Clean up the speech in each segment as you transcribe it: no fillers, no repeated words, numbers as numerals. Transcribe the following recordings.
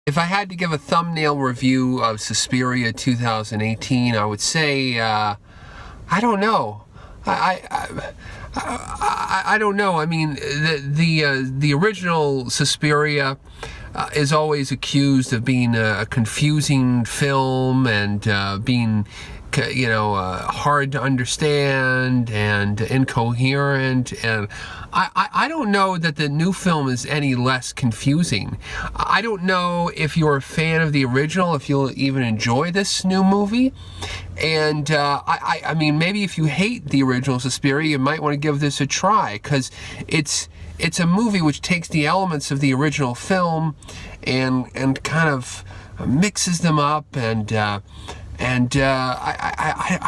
If I had to give a thumbnail review of Suspiria 2018, I would say, I don't know. I don't know. I mean, the original Suspiria is always accused of being a confusing film and being, hard to understand and incoherent, and I don't know that the new film is any less confusing. I don't know if you're a fan of the original, if you'll even enjoy this new movie. And I mean, maybe if you hate the original Suspiria, you might want to give this a try, because it's a movie which takes the elements of the original film and kind of mixes them up, and I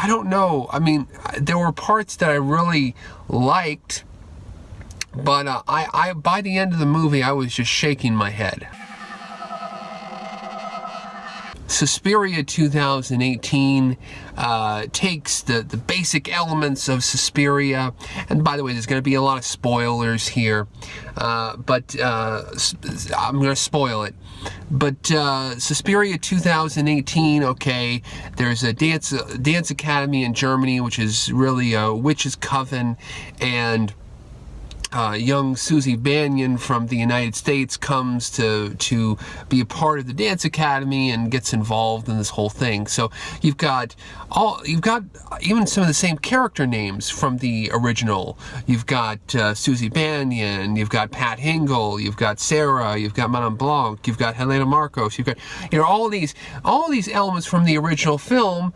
don't know. I mean, there were parts that I really liked, but I by the end of the movie, I was just shaking my head. Suspiria 2018 takes the basic elements of Suspiria, and by the way, there's going to be a lot of spoilers here, but I'm going to spoil it. But Suspiria 2018, okay, there's a dance academy in Germany, which is really a witch's coven, and young Susie Banyan from the United States comes to be a part of the dance academy and gets involved in this whole thing. So you've got even some of the same character names from the original. You've got Susie Banyan, you've got Pat Hingle, you've got Sarah, you've got Madame Blanc, you've got Helena Marcos, you've got all these elements from the original film,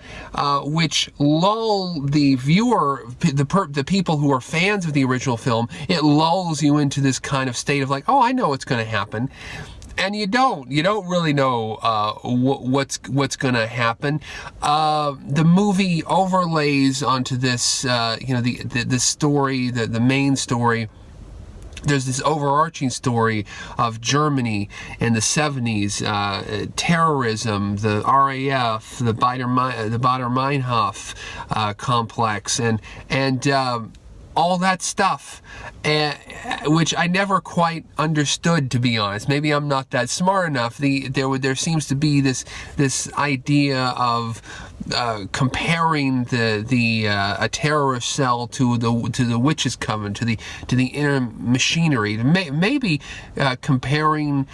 which lull the viewer, the people who are fans of the original film. It lulls you into this kind of state of like, oh, I know what's going to happen. And you don't really know what's going to happen. The movie overlays onto this, the story, the main story. There's this overarching story of Germany in the 70s, terrorism, the RAF, the Baader-Meinhof complex, and all that stuff, which I never quite understood, to be honest. Maybe I'm not that smart enough. There seems to be this idea of comparing a terrorist cell to the witches' coven, to the inner machinery. Maybe comparing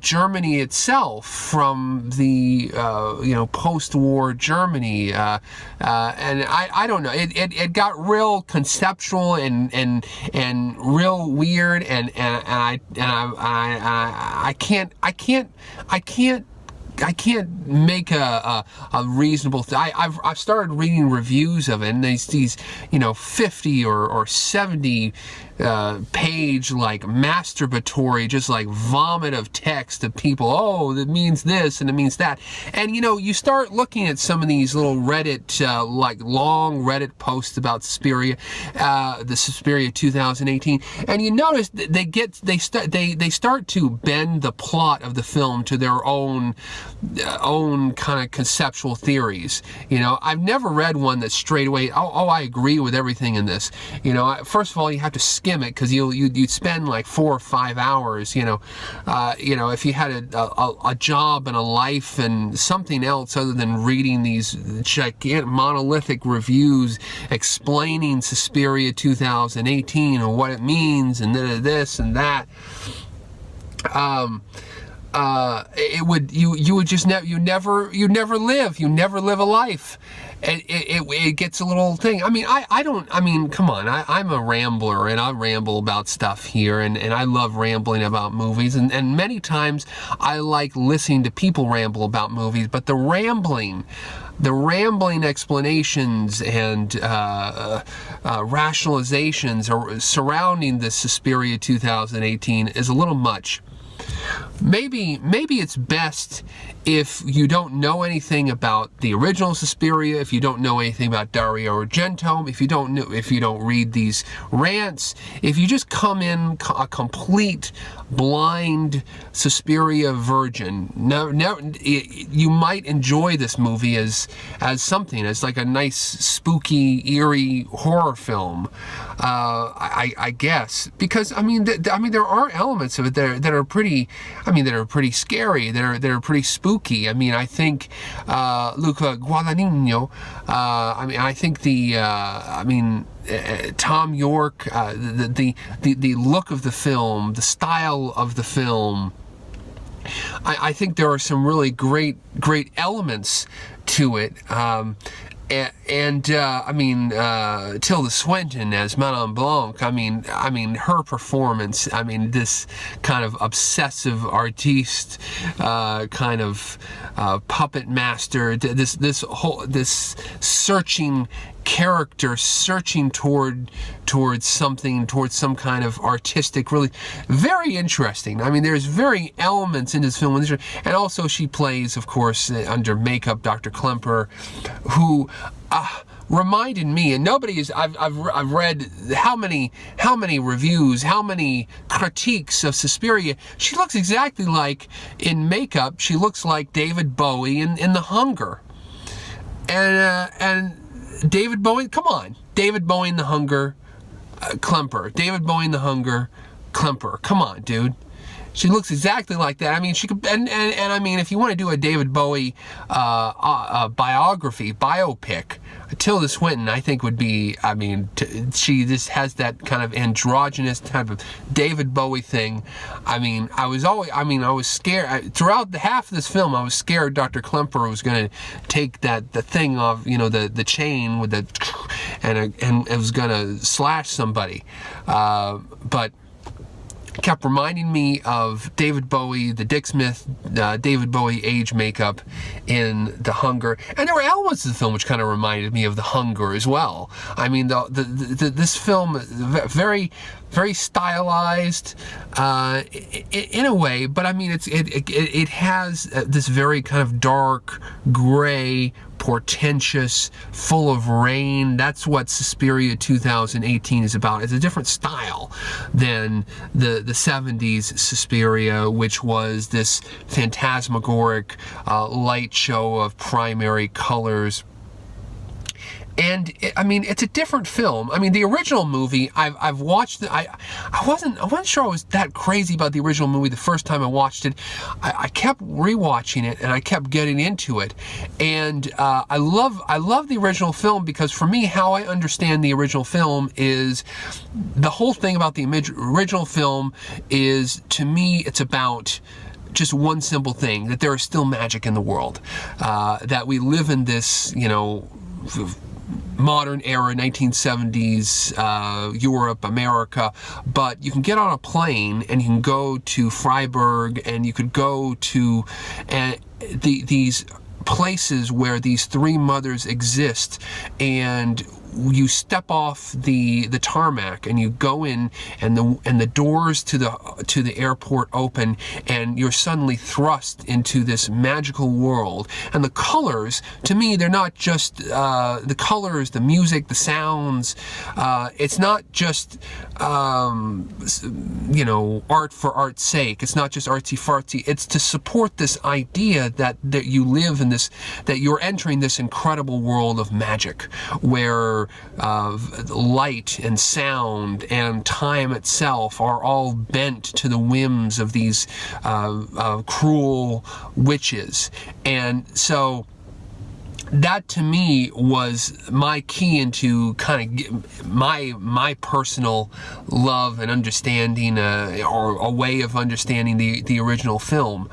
Germany itself from the post-war Germany, and I don't know. It got real conceptual and real weird, and I can't make a reasonable I've started reading reviews of it, and these 50 or 70 page like masturbatory, just like vomit of text of people, oh, that means this and it means that, and you start looking at some of these little Reddit like long Reddit posts about Suspiria, the Suspiria 2018, and you notice they start to bend the plot of the film to their own kind of conceptual theories. I've never read one that straight away, oh, I agree with everything in this. First of all, you have to skim it, because you'd spend like 4 or 5 hours. If you had a job and a life and something else other than reading these gigantic monolithic reviews explaining Suspiria 2018 and what it means and this and that. You never live a life. It gets a little thing. I mean, come on, I'm a rambler, and I ramble about stuff here, and I love rambling about movies, and many times I like listening to people ramble about movies, but the rambling explanations and rationalizations surrounding the Suspiria 2018 is a little much. Maybe it's best if you don't know anything about the original Suspiria, if you don't know anything about Dario Argento, if you don't read these rants, if you just come in a complete blind Suspiria virgin. You might enjoy this movie as something, as like a nice, spooky, eerie horror film. I guess, because there are elements of it that are pretty. that are pretty scary. They're pretty spooky. I mean, I think Luca Guadagnino. I think Tom York, the look of the film, the style of the film. I think there are some really great elements to it. Tilda Swinton as Madame Blanc, her performance, this kind of obsessive artiste, kind of puppet master, this searching character, searching towards something, towards some kind of artistic, really very interesting. There's very elements in this film, and also she plays, of course, under makeup, Dr. Klemper, who reminded me, and nobody is. I've read how many reviews, how many critiques of Suspiria. She looks exactly like, in makeup, she looks like David Bowie in The Hunger, and David Bowie. Come on, David Bowie in The Hunger, Klemper. David Bowie in The Hunger, Klemper. Come on, dude. She looks exactly like that. She could, and if you want to do a David Bowie biopic, Tilda Swinton, I think, would be. She just has that kind of androgynous type of David Bowie thing. I was scared throughout the half of this film. I was scared Dr. Klemper was going to take the thing off, the chain with the, and it was going to slash somebody, but kept reminding me of David Bowie, the Dick Smith, David Bowie age makeup in The Hunger. And there were elements of the film which kind of reminded me of The Hunger as well. This film, very, very stylized in a way, but it has this very kind of dark, gray, portentous, full of rain. That's what Suspiria 2018 is about. It's a different style than the 70s Suspiria, which was this phantasmagoric light show of primary colors. And it's a different film. The original movie, I've watched it. I wasn't sure I was that crazy about the original movie the first time I watched it. I kept rewatching it and I kept getting into it. And I love the original film because, for me, how I understand the original film is the whole thing about the original film is, to me, it's about just one simple thing: that there is still magic in the world, that we live in this, modern era, 1970s Europe, America, but you can get on a plane and you can go to Freiburg, and you could go to these places where these three mothers exist, and you step off the tarmac and you go in, and the doors to the airport open, and you're suddenly thrust into this magical world. And the colors, to me, they're not just the colors, the music, the sounds. It's not just art for art's sake. It's not just artsy fartsy. It's to support this idea that you live in this, that you're entering this incredible world of magic, where light and sound and time itself are all bent to the whims of these cruel witches. And so that, to me, was my key into kind of my personal love and understanding, or a way of understanding the original film.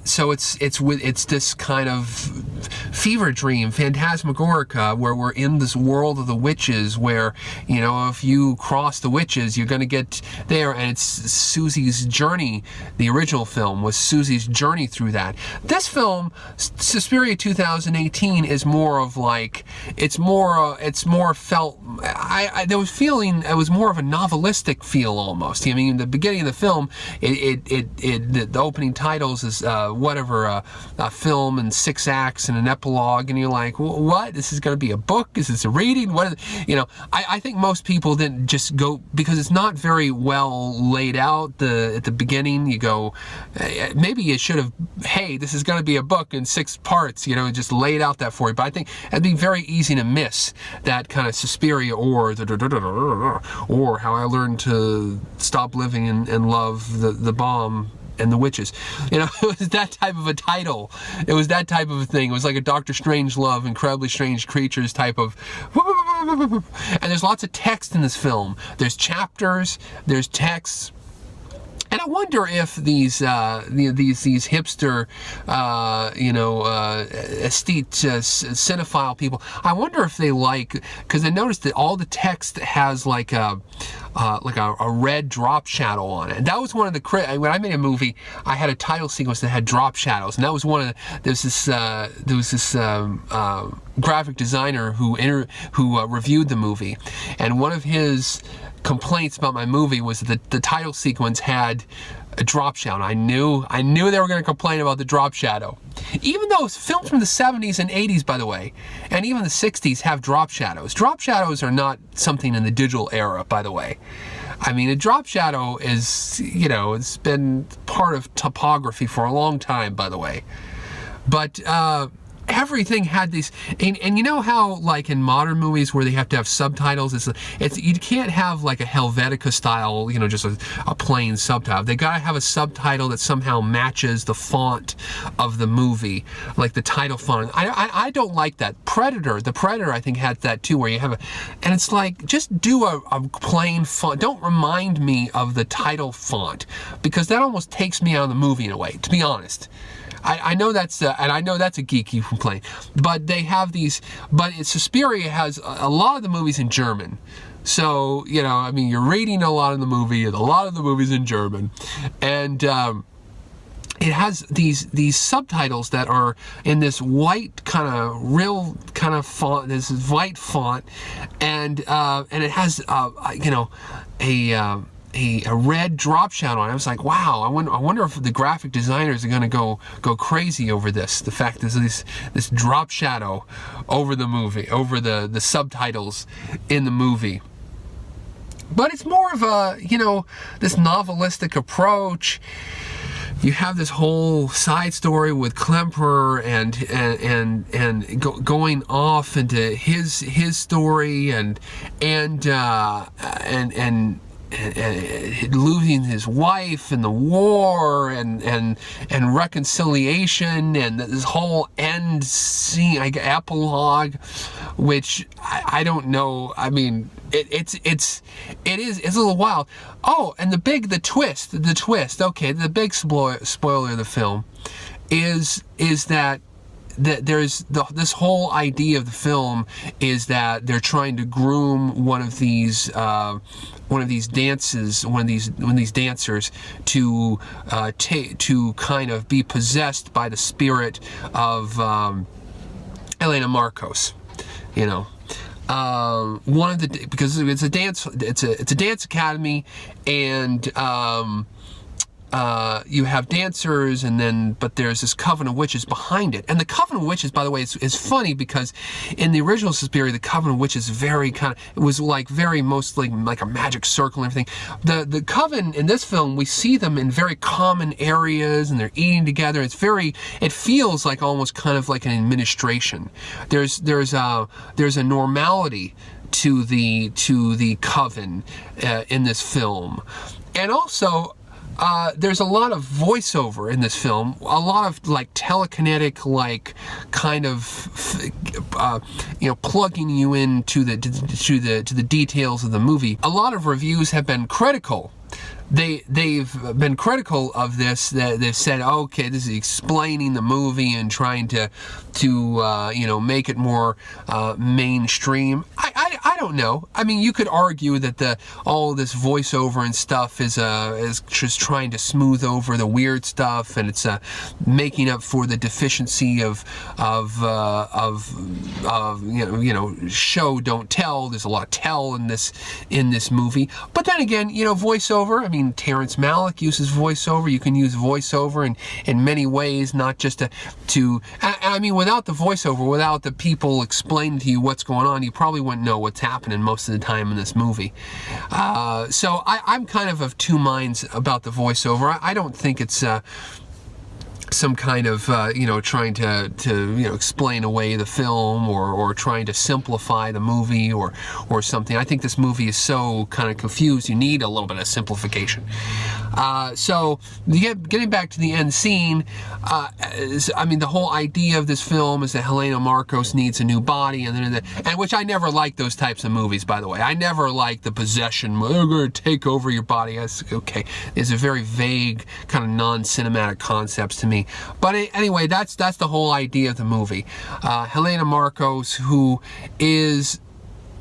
So it's this kind of fever dream, phantasmagorica, where we're in this world of the witches, where, if you cross the witches, you're going to get there. And it's Susie's journey. The original film was Susie's journey through that. This film, Suspiria 2018, is more of like, it's more felt, there was feeling, it was more of a novelistic feel almost. The beginning of the film, the opening opening titles is a film in 6 acts and an epilogue, and you're like, what? This is going to be a book? Is this a reading? What? I think most people didn't just go, because it's not very well laid out at the beginning. You go, maybe you should have, hey, this is going to be a book in 6 parts, just laid out that for you. But I think it'd be very easy to miss that kind of Suspiria or How I Learned to Stop Living and Love the Bomb and the Witches. It was that type of a title. It was that type of a thing. It was like a Doctor Strangelove, Incredibly Strange Creatures type of. And there's lots of text in this film. There's chapters, there's texts. And I wonder if these hipster, aesthete, cinephile people, I wonder if they because I noticed that all the text has like a red drop shadow on it. And that was one of the when I made a movie, I had a title sequence that had drop shadows, and that was one of there was this graphic designer who reviewed the movie, and one of his complaints about my movie was that the title sequence had a drop shadow. I knew they were going to complain about the drop shadow. Even though films from the 70s and 80s, by the way, and even the 60s have drop shadows. Drop shadows are not something in the digital era, by the way. I mean, a drop shadow is, it's been part of topography for a long time, by the way. But everything had these, and you know how like in modern movies where they have to have subtitles, it's you can't have like a Helvetica style, just a plain subtitle. They gotta have a subtitle that somehow matches the font of the movie, like the title font. I don't like that. The Predator I think had that too, where you have and it's like, just do a plain font. Don't remind me of the title font, because that almost takes me out of the movie in a way, to be honest. I know that's and I know that's a geeky complaint, but they have these. But Suspiria has a lot of the movies in German, so you're reading a lot of the movie, and a lot of the movies in German, and it has these subtitles that are in this white real font, this white font, and it has a red drop shadow on it. I was like, wow, I wonder if the graphic designers are going to go crazy over this. The fact is this drop shadow over the movie, over the subtitles in the movie. But it's more of a, this novelistic approach. You have this whole side story with Klemperer and going off into his story and losing his wife and the war and reconciliation and this whole end scene, like epilogue, which I don't know. I mean, it's a little wild. Oh, and the twist. Okay, the big spoiler of the film is that there's this whole idea of the film is that they're trying to groom one of these dancers to kind of be possessed by the spirit of Elena Marcos, one of the, because it's a dance academy, and you have dancers, but there's this coven of witches behind it. And the coven of witches, by the way, is funny, because in the original Suspiria, the coven of witches it was like very mostly like a magic circle and everything. The coven in this film, we see them in very common areas, and they're eating together. It feels like almost kind of like an administration. There's a normality to the coven in this film, and also there's a lot of voiceover in this film, a lot of like telekinetic, like kind of plugging you into the details of the movie. A lot of reviews have been critical. They've been critical of this. That they've said, okay, this is explaining the movie and trying to make it more mainstream. I I don't know. I mean, you could argue that all this voiceover and stuff is just trying to smooth over the weird stuff, and it's making up for the deficiency of show don't tell. There's a lot of tell in this movie. But then again, voiceover. I mean, Terrence Malick uses voiceover. You can use voiceover in many ways, not just to. I mean, without the voiceover, without the people explaining to you what's going on, you probably wouldn't know what's happening most of the time in this movie. So I'm kind of two minds about the voiceover. I don't think it's some kind of trying to explain away the film or trying to simplify the movie or something. I think this movie is so kind of confused. You need a little bit of simplification. So getting back to the end scene, the whole idea of this film is that Helena Marcos needs a new body, and which I never liked those types of movies, by the way. I never liked the possession. We're going to take over your body. Okay, it's a very vague kind of non-cinematic concepts to me. But anyway, that's the whole idea of the movie. Helena Marcos, who is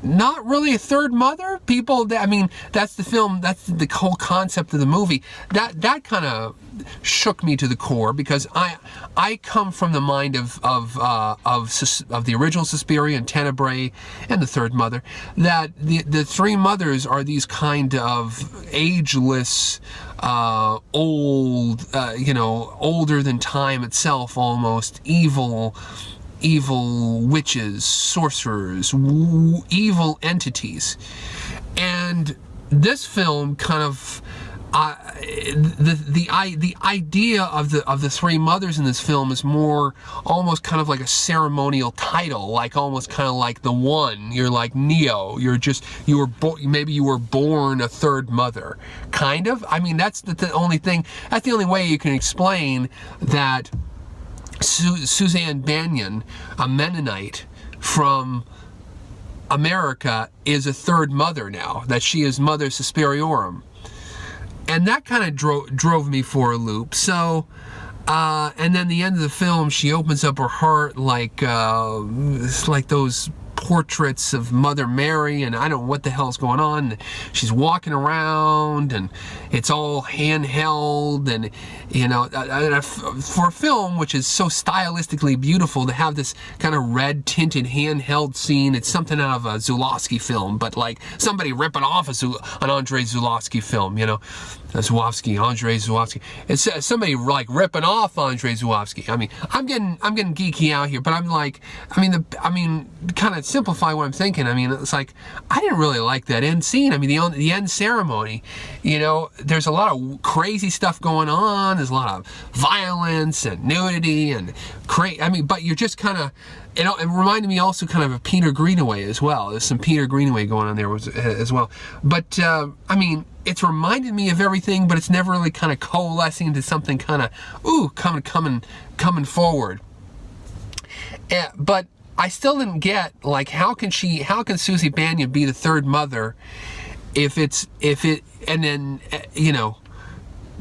not really a third mother. That's the film. That's the whole concept of the movie. That kind of shook me to the core, because I come from the mind of the original Suspiria and Tenebrae and the third mother. That the three mothers are these kind of ageless, old, older than time itself, almost evil witches, sorcerers, evil entities. And this film kind of the idea of the three mothers in this film is more almost kind of like a ceremonial title, like almost kind of like the One. You're like Neo. Maybe you were born a third mother, kind of. I mean, that's the only thing. That's the only way you can explain that Suzanne Bannion, a Mennonite from America, is a third mother now, that she is Mother Suspiriorum. And that kind of drove me for a loop. So, and then the end of the film, she opens up her heart like those portraits of Mother Mary, and I don't know what the hell's going on. She's walking around, and it's all handheld, and for a film which is so stylistically beautiful, to have this kind of red tinted handheld scene, it's something out of a Zulawski film, but like somebody ripping off an Andrei Zulawski film, Andrei Zulawski. It's somebody like ripping off Andrei Zulawski. I mean, I'm getting geeky out here, but I'm like, kind of simplify what I'm thinking. I mean, it's like, I didn't really like that end scene. I mean, the end ceremony, there's a lot of crazy stuff going on. There's a lot of violence and nudity and but you're just kind of, it reminded me also kind of a Peter Greenaway as well. There's some Peter Greenaway going on there as well. But, it's reminded me of everything, but it's never really kind of coalescing into something kind of, coming forward. But I still didn't get, like, how can Susie Bannion be the third mother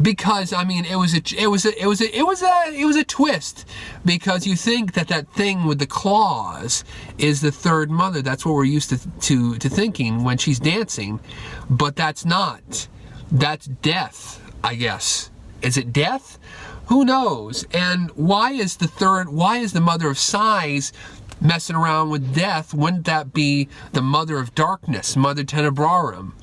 because it was a twist, because you think that thing with the claws is the third mother. That's what we're used to thinking when she's dancing, but that's not. That's death, I guess. Is it death? Who knows? And why is the mother of sighs messing around with death? Wouldn't that be the mother of darkness, Mother Tenebrarum?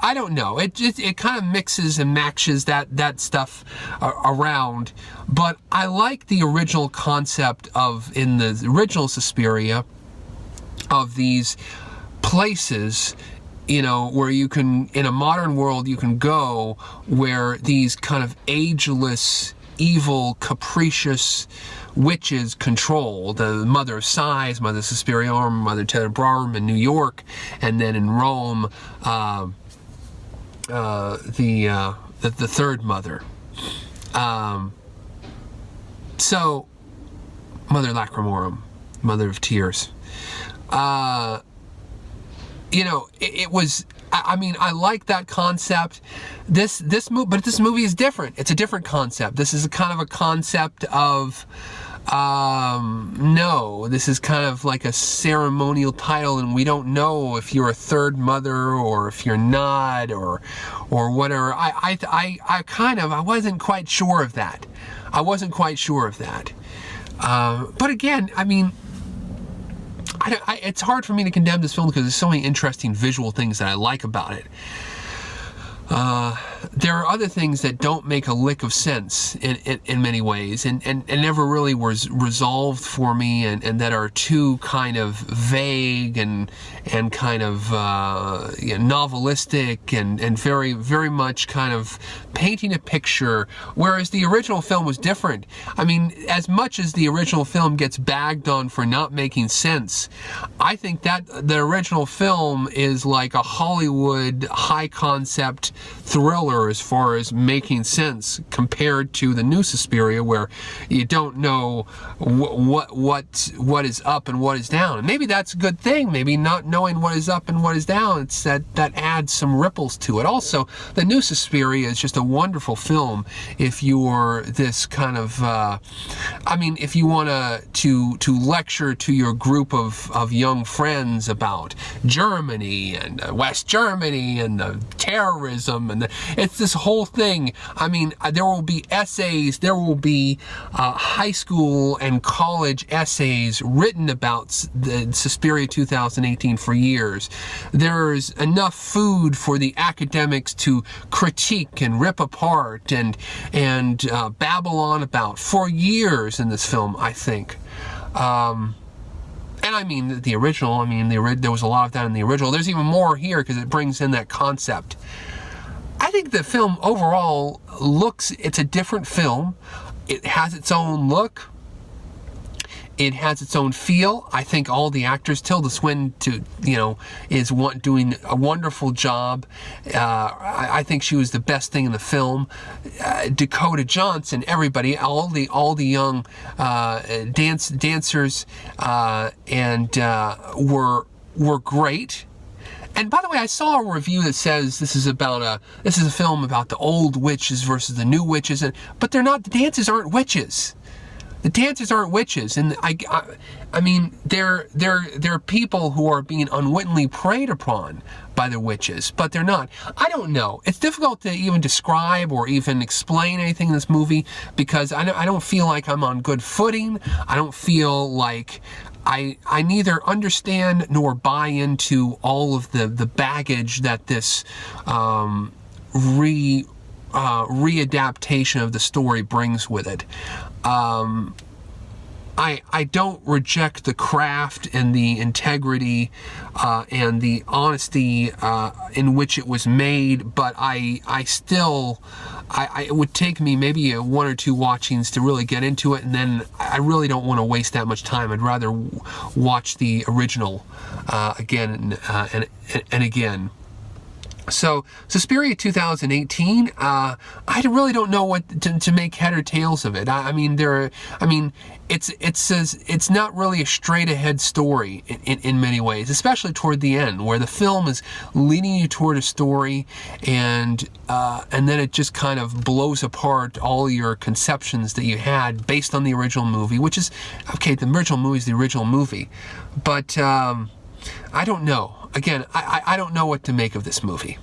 I don't know. It kind of mixes and matches that stuff around. But I like the original concept in the original Suspiria, of these places, where you can, in a modern world, you can go where these kind of ageless, evil, capricious witches control. The Mother of Sighs, Mother Suspiriorum, Mother Tenebrarum in New York, and then in Rome, the third mother. So, Mother Lacrimorum, Mother of Tears. It was I mean, I like that concept. But this movie is different. It's a different concept. This is a kind of a concept of, no, this is kind of like a ceremonial title, and we don't know if you're a third mother or if you're not, or whatever. I wasn't quite sure of that. But again, I mean, it's hard for me to condemn this film because there's so many interesting visual things that I like about it. There are other things that don't make a lick of sense in many ways, and never really was resolved for me, and that are too kind of vague and kind of novelistic and very, very much kind of painting a picture, whereas the original film was different. I mean, as much as the original film gets bagged on for not making sense, I think that the original film is like a Hollywood high concept thriller as far as making sense, compared to the new Suspiria, where you don't know what is up and what is down. And maybe that's a good thing. Maybe not knowing what is up and what is down, it's that adds some ripples to it. Also, the new Suspiria is just a wonderful film if you're this kind of I mean, if you want to lecture to your group of young friends about Germany and West Germany and the terrorism, and it's this whole thing. I mean, there will be essays, there will be high school and college essays written about the Suspiria 2018 for years. There's enough food for the academics to critique and rip apart and babble on about for years in this film, I think. And I mean, the original, I mean, there was a lot of that in the original. There's even more here because it brings in that concept. I think the film overall it's a different film. It has its own look. It has its own feel. I think all the actors, Tilda Swinton, is doing a wonderful job. I think she was the best thing in the film. Dakota Johnson, everybody, all the young dancers, were great. And by the way, I saw a review that says this is a film about the old witches versus the new witches, but they're not. The dances aren't witches. The dancers aren't witches, and I mean, they're people who are being unwittingly preyed upon by the witches, but they're not. I don't know. It's difficult to even describe or even explain anything in this movie because I don't feel like I'm on good footing. I don't feel like I neither understand nor buy into all of the baggage that this readaptation of the story brings with it. I don't reject the craft and the integrity and the honesty in which it was made, but it would take me maybe one or two watchings to really get into it, and then I really don't want to waste that much time. I'd rather watch the original again and again. So, Suspiria 2018, I really don't know what to make head or tails of it. It's not really a straight-ahead story in many ways, especially toward the end, where the film is leading you toward a story, and then it just kind of blows apart all your conceptions that you had based on the original movie, which is, okay, the original movie is the original movie, but I don't know. Again, I don't know what to make of this movie.